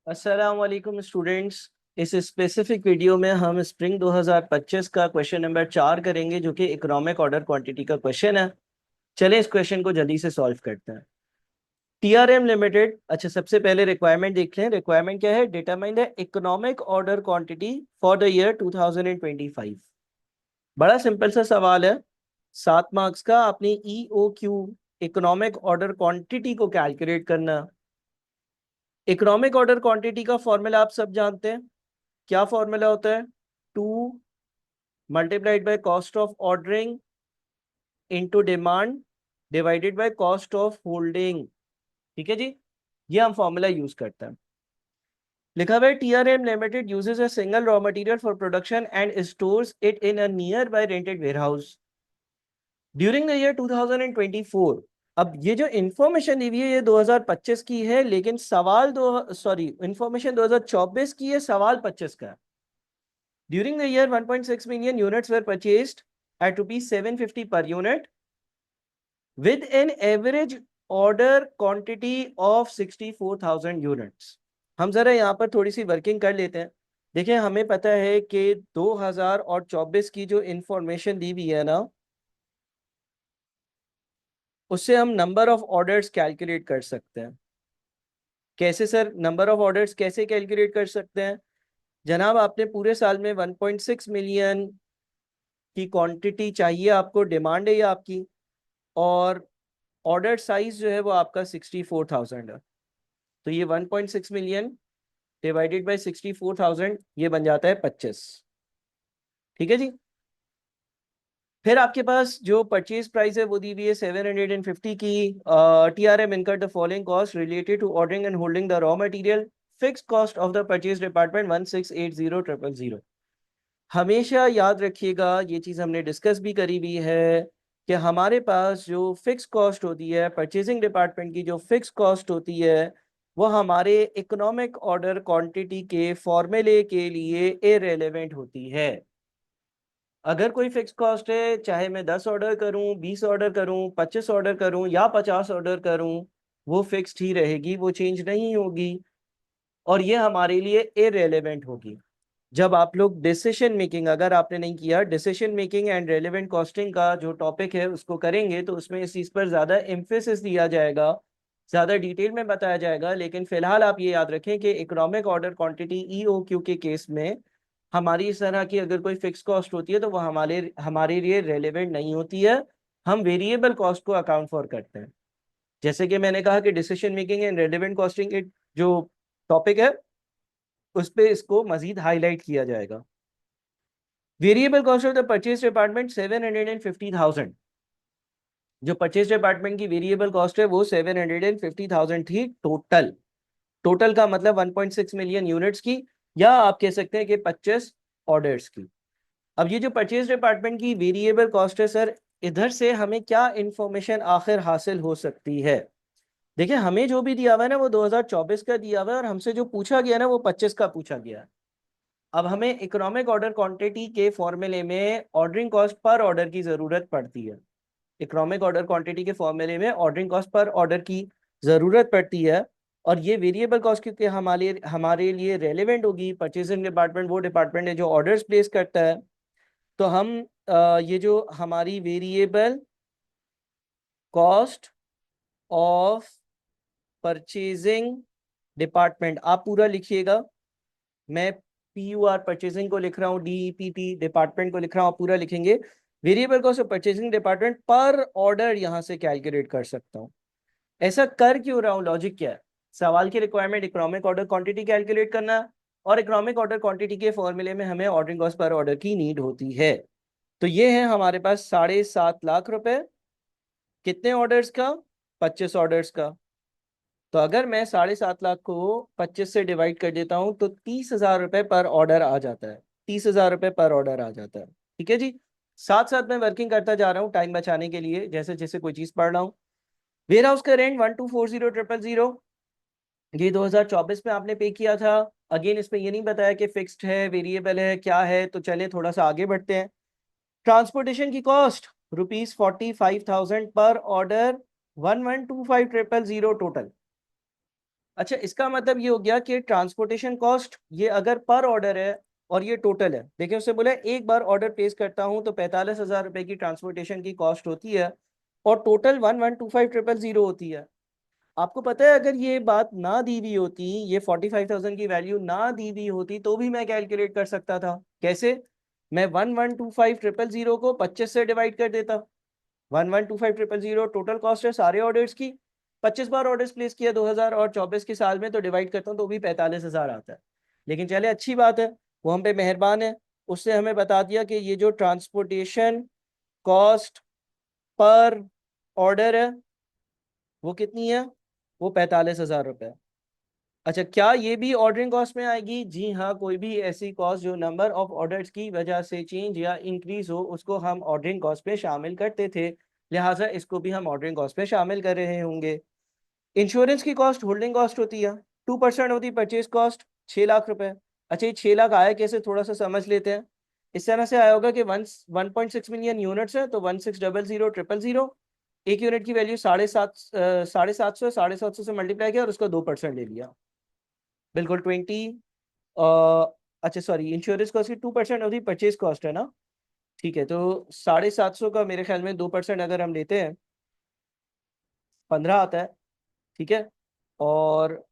अस्सलाम वालेकुम स्टूडेंट्स। इस स्पेसिफिक वीडियो में हम स्प्रिंग 2025 का क्वेश्चन नंबर 4 करेंगे, जो कि इकोनॉमिक ऑर्डर क्वांटिटी का क्वेश्चन है। चलें इस क्वेश्चन को जल्दी से सॉल्व करते हैं। टीआरएम लिमिटेड, अच्छा सबसे पहले रिक्वायरमेंट देख लें। रिक्वायरमेंट क्या है? Determine the economic order quantity for the year 2025। बड़ा सिंपल सा सवाल है, 7 मार्क्स का। अपनी EOQ इकोनॉमिक ऑर्डर क्वांटिटी को कैलकुलेट करना। इकोनॉमिक ऑर्डर क्वांटिटी का फॉर्मूला आप सब जानते हैं। क्या फॉर्मूला होता है? 2 multiplied by cost of ordering into demand divided by cost of holding. ठीक है जी, ये हम फॉर्मूला यूज करते हैं। लिखा हुआ है TRM limited uses a single raw material for production and stores it in a near by rented warehouse during the year 2024। अब ये जो इंफॉर्मेशन दी हुई है ये 2025 की है, लेकिन सवाल इंफॉर्मेशन 2024 की है, सवाल 25 का है। During the year, 1.6 million units were purchased at rupees 750 per unit with an average order quantity of 64,000 units. हम जरा यहाँ पर थोड़ी सी वर्किंग कर लेते हैं। देखिए, हमें पता है कि 2024 की जो इंफॉर्मेशन दी हुई है ना, उससे हम नंबर ऑफ ऑर्डर्स कैलकुलेट कर सकते हैं। कैसे सर नंबर ऑफ ऑर्डर्स कैसे कैलकुलेट कर सकते हैं? जनाब, आपने पूरे साल में 1.6 मिलियन की क्वांटिटी चाहिए आपको, डिमांड है ये आपकी, और ऑर्डर साइज जो है वो आपका 64,000 है। तो ये 1.6 मिलियन डिवाइडेड बाय 64,000, ये बन जाता है 25। ठीक है जी। फिर आपके पास जो परचेज प्राइस है वो दी हुई है 750 की। TRM incur the following cost related to ordering and holding the raw material. Fix cost of the purchase department 1680000। हमेशा याद रखिएगा, ये चीज़ हमने डिस्कस भी करी हुई है कि हमारे पास जो फिक्स कॉस्ट होती है, परचेजिंग डिपार्टमेंट की जो फिक्स कॉस्ट होती है, वो हमारे इकोनॉमिक ऑर्डर क्वांटिटी के फॉर्मूले के लिए इरेलेवेंट होती है। अगर कोई फिक्स कॉस्ट है, चाहे मैं 10 ऑर्डर करूं, 20 ऑर्डर करूं, 25 ऑर्डर करूं या 50 ऑर्डर करूं, वो फिक्स्ड ही रहेगी, वो चेंज नहीं होगी, और ये हमारे लिए इरेलेवेंट होगी। जब आप लोग डिसीजन मेकिंग, अगर आपने नहीं किया, decision making and relevant costing का जो टॉपिक है उसको करेंगे, तो उसमें इस चीज़ पर ज़्यादा एम्फेसिस दिया जाएगा, ज़्यादा डिटेल में बताया जाएगा। लेकिन फिलहाल आप ये याद रखें कि इकोनॉमिक ऑर्डर क्वांटिटी EOQ के केस में हमारी इस तरह की अगर कोई फिक्स कॉस्ट होती है तो वो हमारे हमारे लिए रेलेवेंट नहीं होती है। हम वेरिएबल कॉस्ट को अकाउंट फॉर करते हैं। जैसे कि मैंने कहा कि decision making and relevant costing के जो टॉपिक है उस पर इसको मजीद हाईलाइट किया जाएगा। Variable cost of the purchase department 750,000। जो परचेज डिपार्टमेंट की वेरिएबल कॉस्ट है वो 750,000 थी टोटल। टोटल का मतलब 1.6 मिलियन यूनिट्स की, या आप कह सकते हैं कि 25 ऑर्डर्स की। अब ये जो परचेज डिपार्टमेंट की वेरिएबल कॉस्ट है सर, इधर से हमें क्या इंफॉर्मेशन आखिर हासिल हो सकती है? देखिए, हमें जो भी दिया हुआ है ना वो 2024 का दिया हुआ है, और हमसे जो पूछा गया ना वो 25 का पूछा गया है। अब हमें इकोनॉमिक ऑर्डर क्वांटिटी के फॉर्मूले में ऑर्डरिंग कॉस्ट पर ऑर्डर की जरूरत पड़ती है। इकोनॉमिक ऑर्डर क्वांटिटी के फॉर्मूले में ऑर्डरिंग कॉस्ट पर ऑर्डर की जरूरत पड़ती है, और ये वेरिएबल कॉस्ट क्योंकि हमारे हमारे लिए रेलेवेंट होगी। परचेजिंग डिपार्टमेंट वो डिपार्टमेंट है जो ऑर्डर्स प्लेस करता है। तो हम ये जो हमारी variable cost of purchasing department, आप पूरा लिखिएगा। मैं PUR परचेजिंग को लिख रहा हूँ, DEPT डिपार्टमेंट को लिख रहा हूँ, आप पूरा लिखेंगे। Variable cost of purchasing department पर ऑर्डर यहां से कैलकुलेट कर सकता हूँ। ऐसा कर क्यों रहा हूँ? लॉजिक क्या है? सवाल की requirement economic order quantity calculate करना, और इकोनॉमिक ऑर्डर क्वांटिटी के फॉर्मूले में हमें ऑर्डरिंग कॉस्ट पर ऑर्डर की नीड होती है। तो ये है हमारे पास 7.5 लाख रुपए। कितने ऑर्डर्स का? 25 ऑर्डर्स का। तो अगर मैं 7.5 लाख को 25 से डिवाइड कर देता हूं तो 30,000 रुपए पर ऑर्डर आ जाता है। 30,000 रुपए पर ऑर्डर आ जाता है। ठीक है जी। साथ साथ मैं वर्किंग करता जा रहा हूँ टाइम बचाने के लिए, जैसे जैसे कोई चीज पढ़ रहा हूँ। वेयर हाउस का रेंट 1240000। ये 2024 में आपने पे किया था। अगेन इसमें ये नहीं बताया कि फिक्स्ड है, वेरिएबल है, क्या है। तो चले थोड़ा सा आगे बढ़ते हैं। ट्रांसपोर्टेशन की कॉस्ट ₹45,000 पर ऑर्डर, 1125000 टोटल। अच्छा, इसका मतलब ये हो गया कि ट्रांसपोर्टेशन कॉस्ट ये अगर पर ऑर्डर है और ये टोटल है, देखिए उससे बोला एक बार ऑर्डर प्लेस करता हूं तो 45,000 रुपए की ट्रांसपोर्टेशन की कॉस्ट होती है और टोटल 1,125,000 होती है। आपको पता है अगर ये बात ना दी हुई होती, ये 45,000 की वैल्यू ना दी हुई होती तो भी मैं कैलकुलेट कर सकता था। कैसे? मैं 1,125,000 को 25 से डिवाइड कर देता। 1,125,000 टोटल कॉस्ट है सारे ऑर्डर्स की। 25 बार ऑर्डर्स प्लेस किया 2024 के साल में, तो डिवाइड करता हूँ तो भी 45,000 आता है। लेकिन चले, अच्छी बात है, वो हम पे मेहरबान है, उससे हमें बता दिया कि ये जो ट्रांसपोर्टेशन कॉस्ट पर ऑर्डर है वो कितनी है, वो 45,000 रुपये। अच्छा, क्या ये भी ऑर्डरिंग कॉस्ट में आएगी? जी हाँ, कोई भी ऐसी कॉस्ट जो नंबर ऑफ ऑर्डर्स की वजह से चेंज या इंक्रीज हो उसको हम ऑर्डरिंग कॉस्ट में शामिल करते थे, लिहाजा इसको भी हम ऑर्डरिंग कॉस्ट में शामिल कर रहे होंगे। इंश्योरेंस की कॉस्ट होल्डिंग कॉस्ट होती है, 2% होती है परचेज कॉस्ट, 6 लाख रुपए। अच्छा, ये 6 लाख आया कैसे, थोड़ा सा समझ लेते हैं। इस तरह से आया होगा कि 1.6 मिलियन यूनिट्स है, तो 16000000 एक यूनिट की वैल्यू 750 750 से मल्टीप्लाई किया और उसको 2% ले लिया। बिल्कुल 20। अच्छा सॉरी, इंश्योरेंस कॉस्ट की 2% होती परचेज कॉस्ट है ना। ठीक है, तो 750 का मेरे ख्याल में 2% अगर हम लेते हैं 15 आता है। ठीक है, और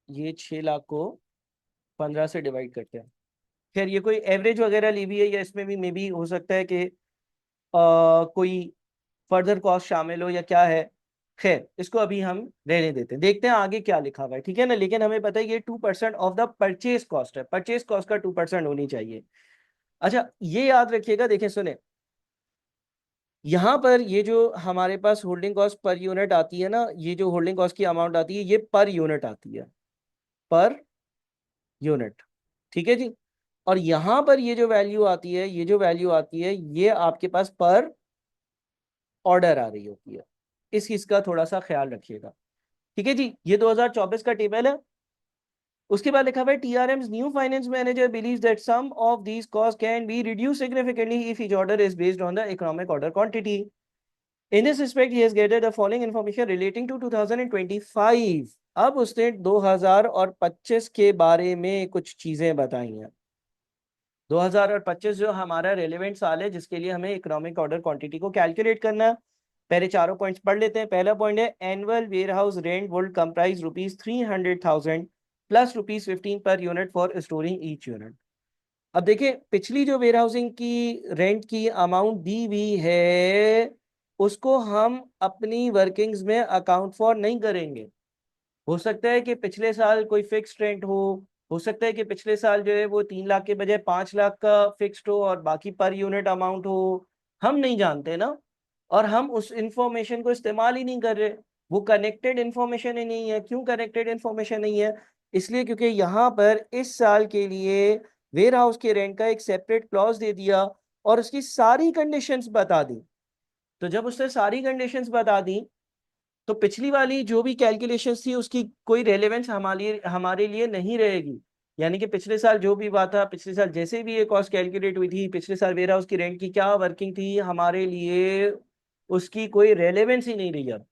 ये 6 लाख को 15 से डिवाइड करते हैं। खैर, ये कोई एवरेज वगैरह ली हुई है या इसमें भी मे बी हो सकता है कि कोई फर्दर कॉस्ट शामिल हो या क्या है। खैर, इसको अभी हम रहने देते हैं, देखते हैं आगे क्या लिखा हुआ है, ठीक है ना। लेकिन हमें पता है ये 2% ऑफ द परचेज कॉस्ट है, परचेज कॉस्ट का 2% होनी चाहिए। अच्छा, ये याद रखिएगा, देखें सुने, यहाँ पर ये जो हमारे पास होल्डिंग कॉस्ट पर यूनिट आती है ना, ये जो होल्डिंग कॉस्ट की अमाउंट आती है ये पर यूनिट आती है, पर यूनिट। ठीक है जी। और यहाँ पर ये जो वैल्यू आती है, ये जो वैल्यू आती है ये आपके पास पर ऑर्डर आ रही होती है। इस चीज का थोड़ा सा ख्याल रखिएगा। ठीक है जी, ये 2024 का टेबल है। उसके बाद लिखा हुआ है TRM's new finance manager believes that some of these cost can be reduce significantly if each order is based on the economic order quantity. In this respect, he has gathered the following information relating to 2025. अब उसने 2025 के बारे में कुछ चीजें बताई हैं। 2025 जो हमारा रेलेवेंट साल है जिसके लिए हमें इकोनॉमिक ऑर्डर क्वांटिटी को कैलकुलेट करना है। पहले चारों पॉइंट्स पढ़ लेते हैं। पहला पॉइंट है annual warehouse rent would comprise ₹300,000 plus ₹15 per unit for storing each unit. अब देखिए, पिछली जो वेयर हाउसिंग की रेंट की अमाउंट दी हुई है उसको हम अपनी वर्किंग्स में अकाउंट फॉर नहीं करेंगे। हो सकता है कि पिछले साल कोई फिक्स्ड रेंट हो सकता है कि पिछले साल जो है वो 3 लाख के बजाय 5 लाख का फिक्स्ड हो और बाकी पर यूनिट अमाउंट हो, हम नहीं जानते ना। और हम उस इंफॉर्मेशन को इस्तेमाल ही नहीं कर रहे, वो कनेक्टेड इंफॉर्मेशन ही नहीं है। क्यों कनेक्टेड इंफॉर्मेशन नहीं है? इसलिए क्योंकि यहाँ पर इस साल के लिए वेयर हाउस के रेंट का एक सेपरेट क्लॉज दे दिया और उसकी सारी कंडीशंस बता दी। तो जब उसने सारी कंडीशंस बता दी तो पिछली वाली जो भी कैलकुलेशंस थी उसकी कोई रेलेवेंस हमारे हमारे लिए नहीं रहेगी। यानी कि पिछले साल जो भी बात था, पिछले साल जैसे भी ये कॉस्ट कैलकुलेट हुई थी, पिछले साल वेयर हाउस की रेंट की क्या वर्किंग थी हमारे लिए, उसकी कोई रेलेवेंस ही नहीं रही अब।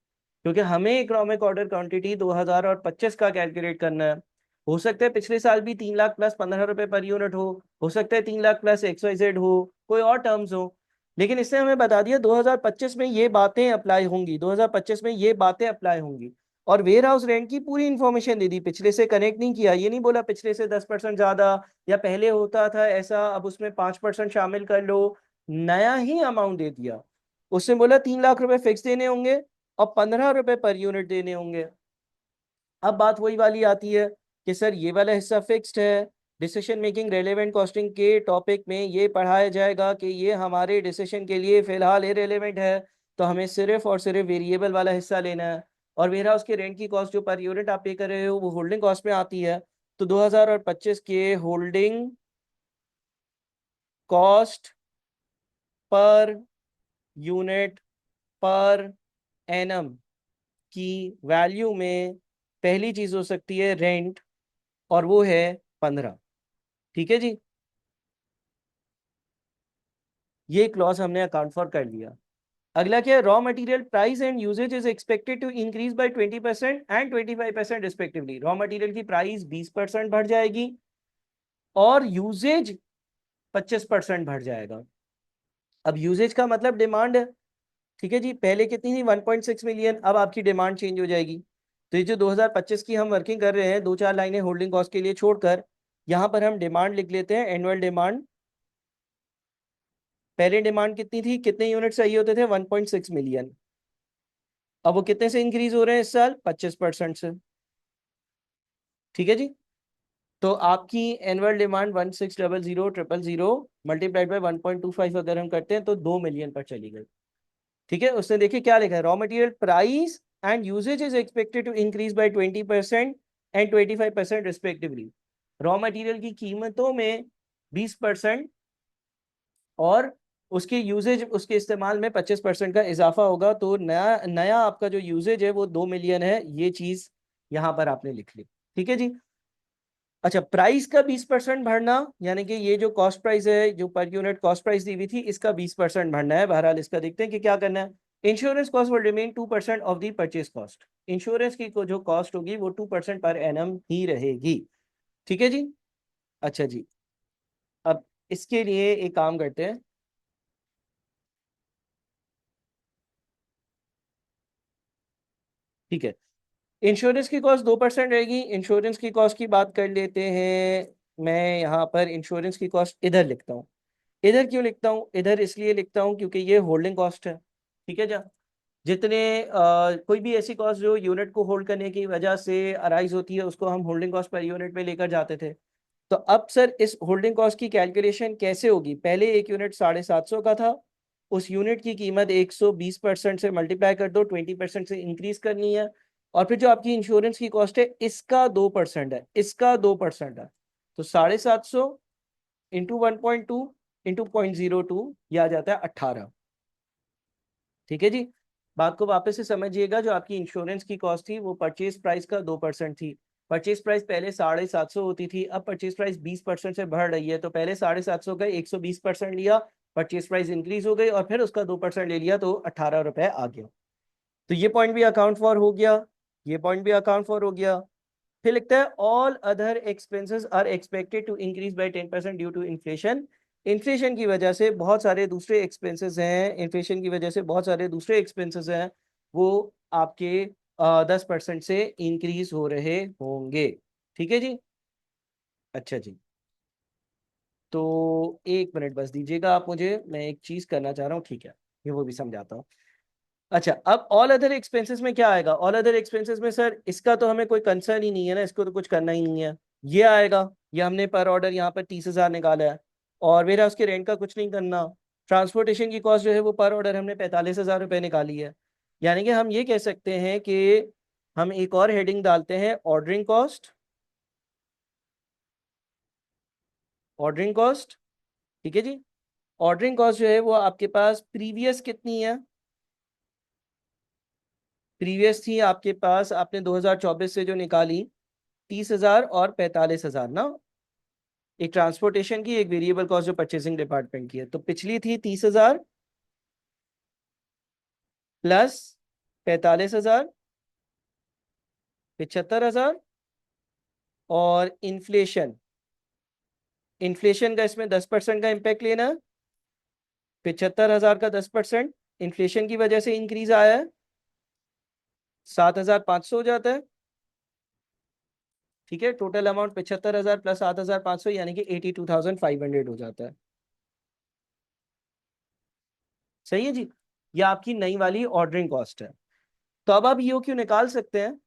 क्योंकि हमें इकोनॉमिक ऑर्डर क्वांटिटी 2025 का कैलकुलेट करना है। हो सकता है पिछले साल भी 3 लाख प्लस 15 रुपए पर यूनिट हो सकता है 3 लाख प्लस XYZ हो, कोई और टर्म्स हो। लेकिन इसने हमें बता दिया 2025 में ये बातें अप्लाई होंगी, 2025 में ये बातें अप्लाई होंगी। और वेयर हाउस रेंट की पूरी इंफॉर्मेशन दे दी, पिछले से कनेक्ट नहीं किया। ये नहीं बोला पिछले से 10% ज्यादा या पहले होता था ऐसा अब उसमें 5% शामिल कर लो, नया ही अमाउंट दे दिया। उसने बोला 3 लाख रुपए फिक्स देने होंगे और 15 रुपए पर यूनिट देने होंगे। अब बात वही वाली आती है कि सर ये वाला हिस्सा फिक्स्ड है, डिसीजन मेकिंग रेलेवेंट कॉस्टिंग के टॉपिक में ये पढ़ाया जाएगा कि ये हमारे डिसीजन के लिए फिलहाल इरेलेवेंट है, तो हमें सिर्फ और सिर्फ वेरिएबल वाला हिस्सा लेना है। और वेयर हाउस के रेंट की कॉस्ट जो पर यूनिट आप पे कर रहे हो वो होल्डिंग कॉस्ट में आती है। तो 2025 के holding cost per unit per annum की वैल्यू में पहली चीज हो सकती है रेंट, और वो है 15। ठीक है जी, ये क्लॉज हमने अकाउंट फॉर कर लिया। अगला क्या है, raw material price and usages is expected to increase by 20% and 25% respectively. Raw material की प्राइस 20% बढ़ जाएगी और यूजेज 25% बढ़ जाएगा। अब यूजेज का मतलब डिमांड है, ठीक है जी। पहले कितनी थी, 1.6 मिलियन, अब आपकी डिमांड चेंज हो जाएगी। तो ये जो 2025 की हम वर्किंग कर रहे हैं, दो चार लाइनें होल्डिंग कॉस्ट के लिए छोड़कर, यहाँ पर हम डिमांड लिख लेते हैं, एनुअल डिमांड। पहले डिमांड कितनी थी, कितने यूनिट चाहिए होते थे, 1.6 मिलियन। अब वो कितने से इंक्रीज हो रहे हैं इस साल, 25% से, ठीक है जी। तो आपकी एनुअल डिमांड 1600,000 मल्टीप्लाइड बाय 1.25 अगर हम करते हैं तो 2 मिलियन पर चली गई, ठीक है। उसने देखिए क्या लिखा है, raw material price and usages is expected to increase by 20% and 25% respectively. Raw material की कीमतों में 20% और उसके यूजेज, उसके इस्तेमाल में 25% का इजाफा होगा। तो नया नया आपका जो यूजेज है वो 2 मिलियन है, ये चीज यहाँ पर आपने लिख ली, ठीक है जी। अच्छा, प्राइस का 20% बढ़ना, यानी कि ये जो कॉस्ट प्राइस है, जो पर यूनिट कॉस्ट प्राइस दी हुई थी, इसका 20% बढ़ना है। बहरहाल इसका देखते हैं कि क्या करना है। Insurance cost will remain 2% of the purchase cost. Insurance की जो कॉस्ट होगी वो 2% पर एनम ही रहेगी, ठीक है जी। अच्छा जी, अब इसके लिए एक काम करते हैं, ठीक है। इंश्योरेंस की कॉस्ट 2% रहेगी। इंश्योरेंस की कॉस्ट की बात कर लेते हैं। मैं यहाँ पर इंश्योरेंस की कॉस्ट इधर लिखता हूँ। इधर क्यों लिखता हूँ, इधर इसलिए लिखता हूँ क्योंकि ये होल्डिंग कॉस्ट है, ठीक है। जा जितने कोई भी ऐसी कॉस्ट जो यूनिट को होल्ड करने की वजह से अराइज होती है, उसको हम होल्डिंग कॉस्ट पर यूनिट में लेकर जाते थे। तो अब सर इस होल्डिंग कॉस्ट की कैलकुलेशन कैसे होगी, पहले एक यूनिट 750 का था, उस यूनिट की कीमत 120% से मल्टीप्लाई कर दो, 20% से इंक्रीज करनी है। और फिर जो आपकी इंश्योरेंस की कॉस्ट है, इसका 2% है, इसका 2% है। तो 750 इंटू 1.2 इंटू 0.02, यह आ जाता है 18, ठीक है जी। बात को वापस से समझिएगा, जो आपकी इंश्योरेंस की कॉस्ट थी वो परचेज प्राइस का 2% थी। परचेज प्राइस पहले 750 होती थी, अब परचेज प्राइस 20% से बढ़ रही है। तो पहले 750 का 120% लिया, परचेज प्राइस इंक्रीज हो गई और फिर उसका 2% ले लिया, तो 18 रुपए आ गया। तो ये पॉइंट भी अकाउंट फॉर हो गया, ये पॉइंट भी अकाउंट फॉर हो गया। फिर लिखता है all other expenses are expected to increase by 10% due to inflation. Inflation की वजह से बहुत सारे दूसरे एक्सपेंसेस हैं, इन्फ्लेशन की वजह से बहुत सारे दूसरे एक्सपेंसेस हैं, वो आपके 10% से इंक्रीज हो रहे होंगे, ठीक है जी। अच्छा जी, तो एक मिनट बस दीजिएगा आप मुझे, मैं एक चीज करना चाह रहा हूँ, ठीक है, ये वो भी समझाता हूँ। अच्छा, अब ऑल अदर एक्सपेंसेस में क्या आएगा, ऑल अदर एक्सपेंसेस में सर इसका तो हमें कोई कंसर्न ही नहीं है ना, इसको तो कुछ करना ही नहीं है। ये आएगा, ये हमने पर ऑर्डर यहाँ पर 30,000 निकाला है, और मेरा उसके रेंट का कुछ नहीं करना। ट्रांसपोर्टेशन की कॉस्ट जो है वो पर ऑर्डर हमने 45,000 रुपये निकाली है। यानी कि हम ये कह सकते हैं कि हम एक और हेडिंग डालते हैं, ऑर्डरिंग कॉस्ट। ऑर्डरिंग कॉस्ट, ठीक है जी। ऑर्डरिंग कॉस्ट जो है वो आपके पास प्रीवियस कितनी है, प्रीवियस थी आपके पास, आपने 2024 से जो निकाली, 30,000 और 45,000 ना। एक ट्रांसपोर्टेशन की, एक वेरिएबल कॉस्ट जो परचेसिंग डिपार्टमेंट की है। तो पिछली थी 30,000 प्लस 45,000, 75,000, और इन्फ्लेशन, इन्फ्लेशन का इसमें 10% का इम्पैक्ट लेना है। 75,000 का 10% इन्फ्लेशन की वजह से इंक्रीज आया है, 7,500 हो जाता है, ठीक है। टोटल अमाउंट 75,000 प्लस 7,500 यानी कि 82,500 हो जाता है, सही है जी। ये आपकी नई वाली ऑर्डरिंग कॉस्ट है। तो अब आप ईओक्यू निकाल सकते हैं।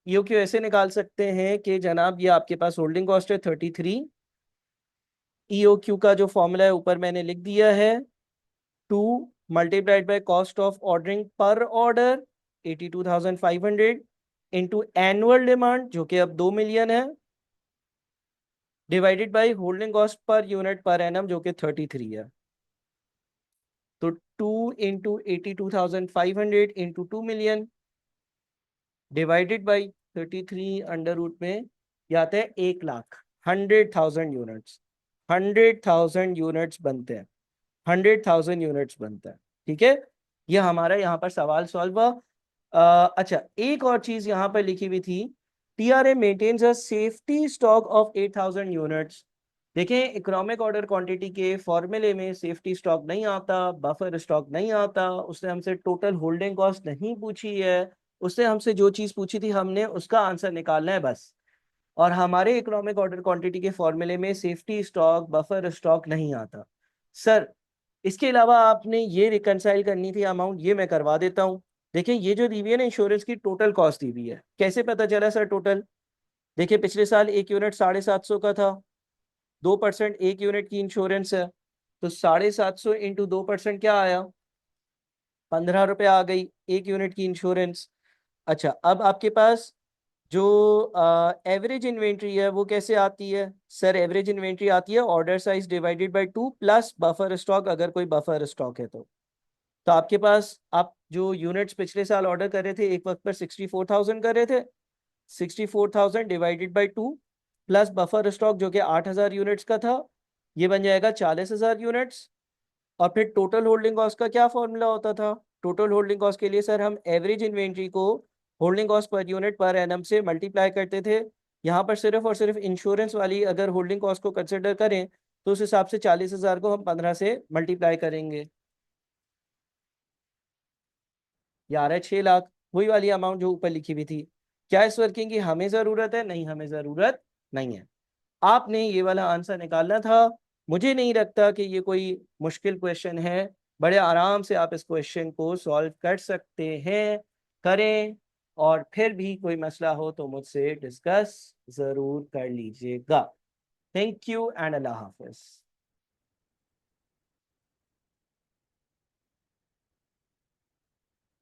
ईओक्यू ऐसे निकाल सकते हैं कि जनाब ये आपके पास होल्डिंग कॉस्ट है 33, ईओक्यू का जो फॉर्मूला है ऊपर मैंने लिख दिया है, 2 multiplied by cost of ordering per order 82,500 into annual demand जो कि अब 2 मिलियन है, divided by holding cost per unit per annum जो कि 33 है। तो 2 into 82,500 into 2 million divided by 33 under root में, ये आता है 1 लाख, 100,000 यूनिट्स, 100,000 यूनिट्स बनते हैं, 100,000 यूनिट्स बनता है, ठीक है। ये हमारा यहाँ पर सवाल सॉल्व हुआ। अच्छा, एक और चीज यहाँ पर लिखी हुई थी, TRA maintains a safety stock of 8000 units. देखें, इकोनॉमिक ऑर्डर क्वांटिटी के फॉर्मूले में सेफ्टी स्टॉक नहीं आता, बफर स्टॉक नहीं आता, उसने हमसे टोटल होल्डिंग कॉस्ट नहीं पूछी है, उसने हमसे जो चीज पूछी थी हमने उसका आंसर निकालना है बस। और हमारे इकोनॉमिक ऑर्डर क्वांटिटी के फॉर्मूले में सेफ्टी स्टॉक बफर स्टॉक नहीं आता। सर, इसके अलावा आपने ये रिकंसाइल करनी थी अमाउंट, ये मैं करवा देता हूँ। देखिए, ये जो दी हुई है ना इंश्योरेंस की टोटल कॉस्ट दी हुई है, कैसे पता चला सर टोटल? देखिए, पिछले साल एक यूनिट 750 का था, 2% एक यूनिट की इंश्योरेंस है, तो 750 इंटू 2% क्या आया? 15 रुपये आ गई एक यूनिट की इंश्योरेंस। अच्छा, अब आपके पास जो एवरेज इन्वेंट्री है वो कैसे आती है? सर, एवरेज इन्वेंट्री आती है order size divided by 2 plus buffer stock, अगर कोई बफर स्टॉक है तो आपके पास, आप जो यूनिट्स पिछले साल ऑर्डर कर रहे थे एक वक्त पर 64,000 कर रहे थे, 64,000 divided by 2 plus buffer stock जो कि 8,000 यूनिट्स का था, ये बन जाएगा 40,000 यूनिट्स। और फिर टोटल होल्डिंग कॉस्ट का क्या फॉर्मूला होता था? टोटल होल्डिंग कॉस्ट के लिए सर हम एवरेज इन्वेंट्री को holding cost per unit per annum से मल्टीप्लाई करते थे। यहाँ पर सिर्फ और सिर्फ इंश्योरेंस वाली अगर होल्डिंग कॉस्ट को कंसिडर करें तो उस हिसाब से 40,000 को हम 15 से मल्टीप्लाई करेंगे, यार है 6 लाख, वही वाली अमाउंट जो ऊपर लिखी हुई थी। क्या इस वर्किंग की हमें जरूरत है? नहीं, हमें जरूरत नहीं है। आपने ये वाला आंसर निकालना था। मुझे नहीं लगता कि ये कोई मुश्किल क्वेश्चन है, बड़े आराम से आप इस क्वेश्चन को सॉल्व कर सकते हैं। करें, और फिर भी कोई मसला हो तो मुझसे डिस्कस जरूर कर लीजिएगा। Thank you and Allah Hafiz.